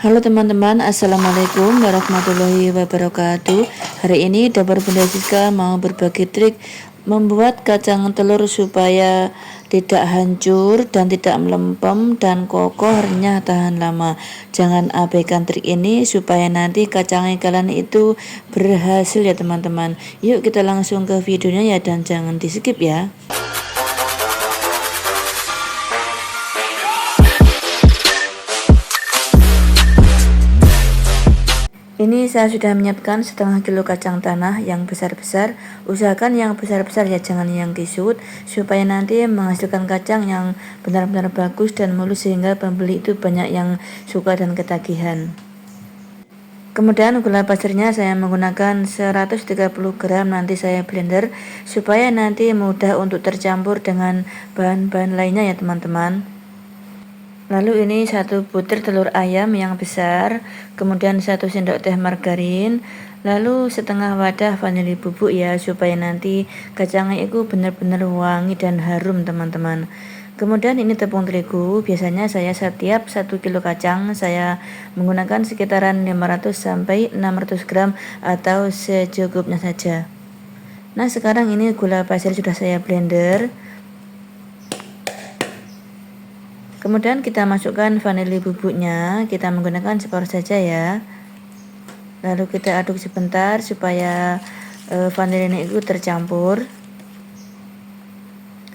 Halo teman-teman, Assalamualaikum warahmatullahi wabarakatuh. Hari ini Dapur Bunda Siska mau berbagi trik membuat kacang telur supaya tidak hancur dan tidak melempem dan kokoh, renyah, tahan lama. Jangan abaikan trik ini supaya nanti kacangnya kalian itu berhasil ya teman-teman. Yuk kita langsung ke videonya ya, dan jangan di skip ya. Ini saya sudah menyiapkan setengah kilo kacang tanah yang besar-besar. Usahakan yang besar-besar ya, jangan yang kisut, supaya nanti menghasilkan kacang yang benar-benar bagus dan mulus sehingga pembeli itu banyak yang suka dan ketagihan. Kemudian gula pasirnya saya menggunakan 130 gram, nanti saya blender supaya nanti mudah untuk tercampur dengan bahan-bahan lainnya ya teman-teman. Lalu ini 1 butir telur ayam yang besar, kemudian 1 sendok teh margarin, lalu setengah wadah vanili bubuk ya, supaya nanti kacangnya itu benar-benar wangi dan harum teman-teman. Kemudian ini tepung terigu, biasanya saya setiap 1 kilo kacang saya menggunakan sekitaran 500 sampai 600 gram atau secukupnya saja. Nah sekarang ini gula pasir sudah saya blender. Kemudian kita masukkan vanili bubuknya, kita menggunakan separuh saja ya. Lalu kita aduk sebentar supaya vanilin itu tercampur.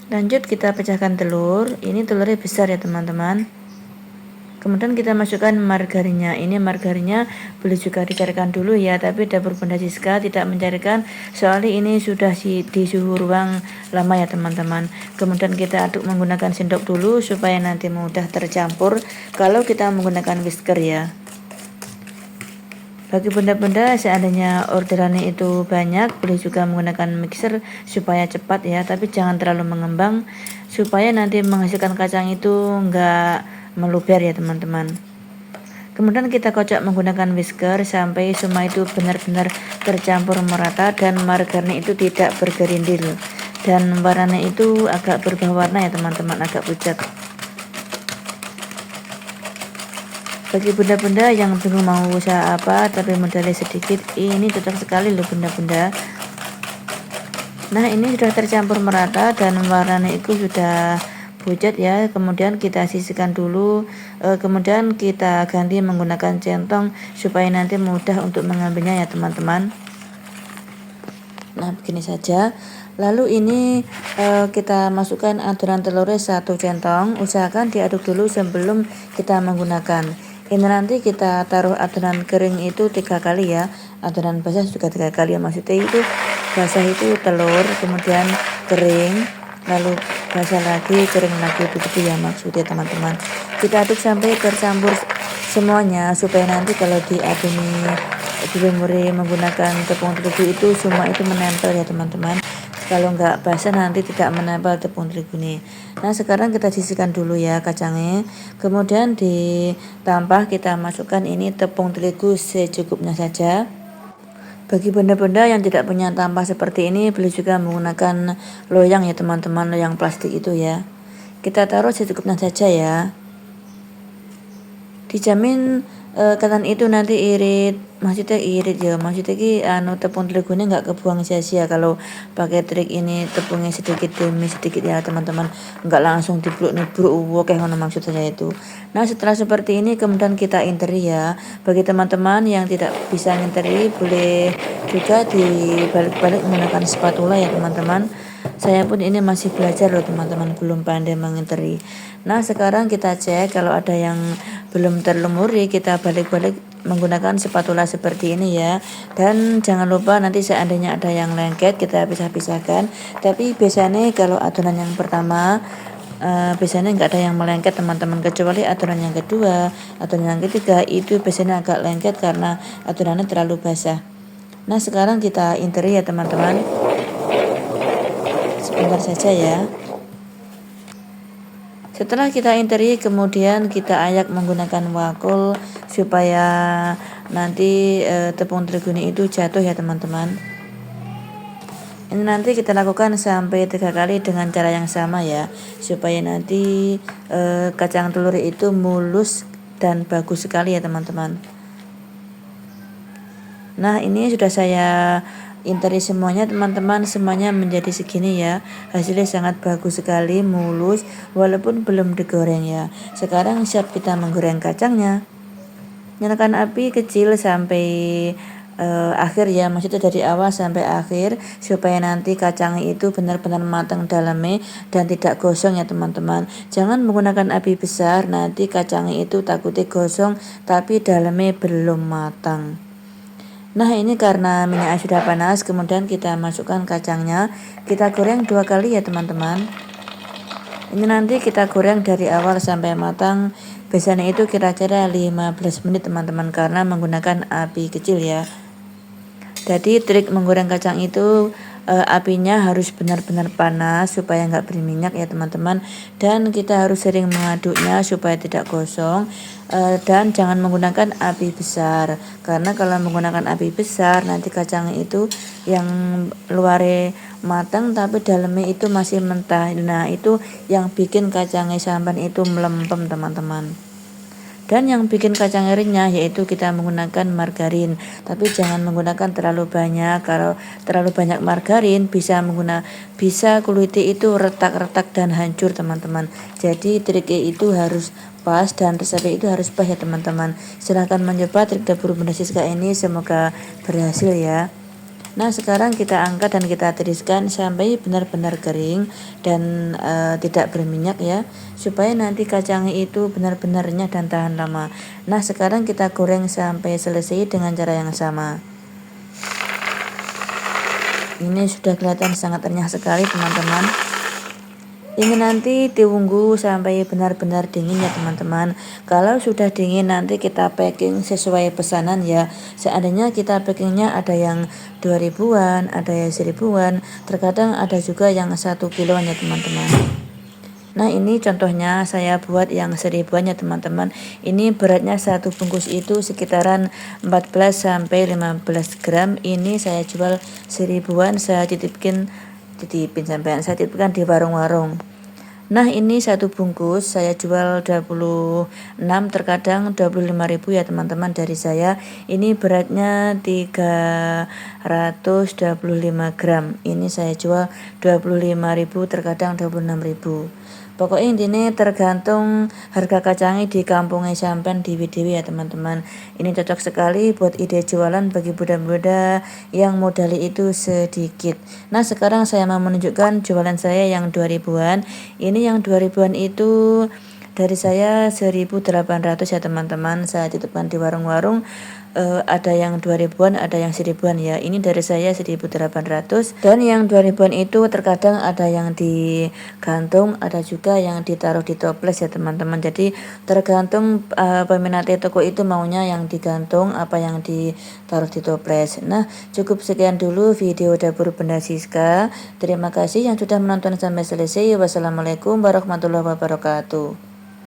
Lanjut kita pecahkan telur, ini telurnya besar ya teman-teman. Kemudian kita masukkan margarinnya. Ini margarinnya boleh juga dicarikan dulu ya, tapi Dapur Bunda Siska tidak mencarikan soalnya ini sudah di suhu ruang lama ya teman-teman. Kemudian kita aduk menggunakan sendok dulu supaya nanti mudah tercampur kalau kita menggunakan whisker ya. Bagi bunda-bunda seandainya orderannya itu banyak, boleh juga menggunakan mixer supaya cepat ya, tapi jangan terlalu mengembang supaya nanti menghasilkan kacang itu enggak meluber ya teman-teman. Kemudian kita kocok menggunakan whisker sampai semua itu benar-benar tercampur merata dan margarin itu tidak bergerindil dan warnanya itu agak berubah warna ya teman-teman, agak pucat. Bagi bunda-bunda yang bingung mau usaha apa tapi modalnya sedikit, ini cocok sekali loh bunda-bunda. Nah ini sudah tercampur merata dan warnanya itu sudah pucat ya. Kemudian kita sisihkan dulu, kemudian kita ganti menggunakan centong supaya nanti mudah untuk mengambilnya ya teman-teman. Nah begini saja. Lalu ini kita masukkan adonan telurnya 1 centong, usahakan diaduk dulu sebelum kita menggunakan. Ini nanti kita taruh adonan kering itu 3 kali ya, adonan basah juga 3 kali ya, maksudnya itu basah itu telur, kemudian kering, lalu basah lagi, kering lagi, begitu ya maksudnya teman-teman. Kita aduk sampai tercampur semuanya supaya nanti kalau dilumuri menggunakan tepung terigu itu semua itu menempel ya teman-teman. Kalau nggak basah nanti tidak menempel tepung terigu nih. Nah sekarang kita sisihkan dulu ya kacangnya, kemudian ditambah kita masukkan ini tepung terigu secukupnya saja. Bagi benda-benda yang tidak punya tampah seperti ini, boleh juga menggunakan loyang ya teman-teman, loyang plastik itu ya. Kita taruh secukupnya saja ya. Dijamin ketan itu nanti irit, maksudnya tepung terigunya nggak kebuang sia-sia kalau pakai trik ini, tepungnya sedikit demi sedikit ya teman-teman, nggak langsung dibluk-bluk kayak mana maksud saya itu. Nah setelah seperti ini kemudian kita interi ya. Bagi teman-teman yang tidak bisa nginteri, boleh juga dibalik-balik menggunakan spatula ya teman-teman. Saya pun ini masih belajar loh teman-teman, belum pandai menginteri. Nah sekarang kita cek kalau ada yang belum terlumuri, kita balik-balik menggunakan spatula seperti ini ya. Dan jangan lupa nanti seandainya ada yang lengket kita pisah-pisahkan. Tapi biasanya kalau adonan yang pertama biasanya nggak ada yang melengket teman-teman, kecuali adonan yang kedua, adonan yang ketiga itu biasanya agak lengket karena adonannya terlalu basah. Nah sekarang kita interi ya teman-teman, sebentar saja ya. Setelah kita interi kemudian kita ayak menggunakan wakul supaya nanti tepung terigunya itu jatuh ya teman-teman. Ini nanti kita lakukan sampai 3 kali dengan cara yang sama ya, supaya nanti kacang telur itu mulus dan bagus sekali ya teman-teman. Nah, ini sudah saya interi semuanya teman-teman, semuanya menjadi segini ya. Hasilnya sangat bagus sekali, mulus walaupun belum digoreng ya. Sekarang siap kita menggoreng kacangnya. Nyalakan api kecil sampai akhir ya, maksudnya dari awal sampai akhir supaya nanti kacang itu benar-benar matang dalamnya dan tidak gosong ya teman-teman. Jangan menggunakan api besar, nanti kacangnya itu takutnya gosong tapi dalamnya belum matang. Nah, ini karena minyak sudah panas, kemudian kita masukkan kacangnya, kita goreng 2 kali ya teman-teman. Ini nanti kita goreng dari awal sampai matang, biasanya itu kira-kira 15 menit teman-teman, karena menggunakan api kecil ya. Jadi trik menggoreng kacang itu apinya harus benar-benar panas supaya nggak berminyak ya teman-teman, dan kita harus sering mengaduknya supaya tidak gosong, dan jangan menggunakan api besar, karena kalau menggunakan api besar nanti kacangnya itu yang luarnya matang tapi dalamnya itu masih mentah. Nah, itu yang bikin kacangnya sampan itu melempem teman-teman. Dan yang bikin kacang renyah yaitu kita menggunakan margarin, tapi jangan menggunakan terlalu banyak. Kalau terlalu banyak margarin bisa kulitnya itu retak-retak dan hancur teman-teman. Jadi triknya itu harus pas dan resepnya itu harus pas ya teman-teman. Silahkan mencoba trik dapur Bunda Siska ini, semoga berhasil ya. Nah, sekarang kita angkat dan kita tiriskan sampai benar-benar kering dan tidak berminyak ya, supaya nanti kacangnya itu benar-benar renyah dan tahan lama. Nah, sekarang kita goreng sampai selesai dengan cara yang sama. Ini sudah kelihatan sangat renyah sekali teman-teman. Ini nanti ditunggu sampai benar-benar dingin ya teman-teman. Kalau sudah dingin nanti kita packing sesuai pesanan ya. Seandainya kita packingnya ada yang 2000-an, ada yang 1000-an, terkadang ada juga yang 1 kiloan ya teman-teman. Nah, ini contohnya saya buat yang 1000-an ya teman-teman. Ini beratnya satu bungkus itu sekitaran 14 sampai 15 gram. Ini saya jual 1000-an, saya titipkan di warung-warung. Nah, ini satu bungkus saya jual 26, terkadang 25.000 ya teman-teman dari saya. Ini beratnya 325 gram. Ini saya jual 25.000, terkadang 26.000. Pokoknya intinya tergantung harga kacangnya di kampungnya sampean di dewi ya teman-teman. Ini cocok sekali buat ide jualan bagi budak-budak yang modalnya itu sedikit. Nah, sekarang saya mau menunjukkan jualan saya yang 2000-an. Ini yang 2000-an itu dari saya 1.800 ya teman-teman. Saya titipkan di warung-warung. Ada yang 2000-an, ada yang 1000-an ya. Ini dari saya 1.800, dan yang 2000-an itu terkadang ada yang digantung, ada juga yang ditaruh di toples ya teman-teman. Jadi tergantung peminatnya toko itu maunya yang digantung apa yang ditaruh di toples. Nah, cukup sekian dulu video dapur Bunda Siska. Terima kasih yang sudah menonton sampai selesai. Wassalamualaikum warahmatullahi wabarakatuh.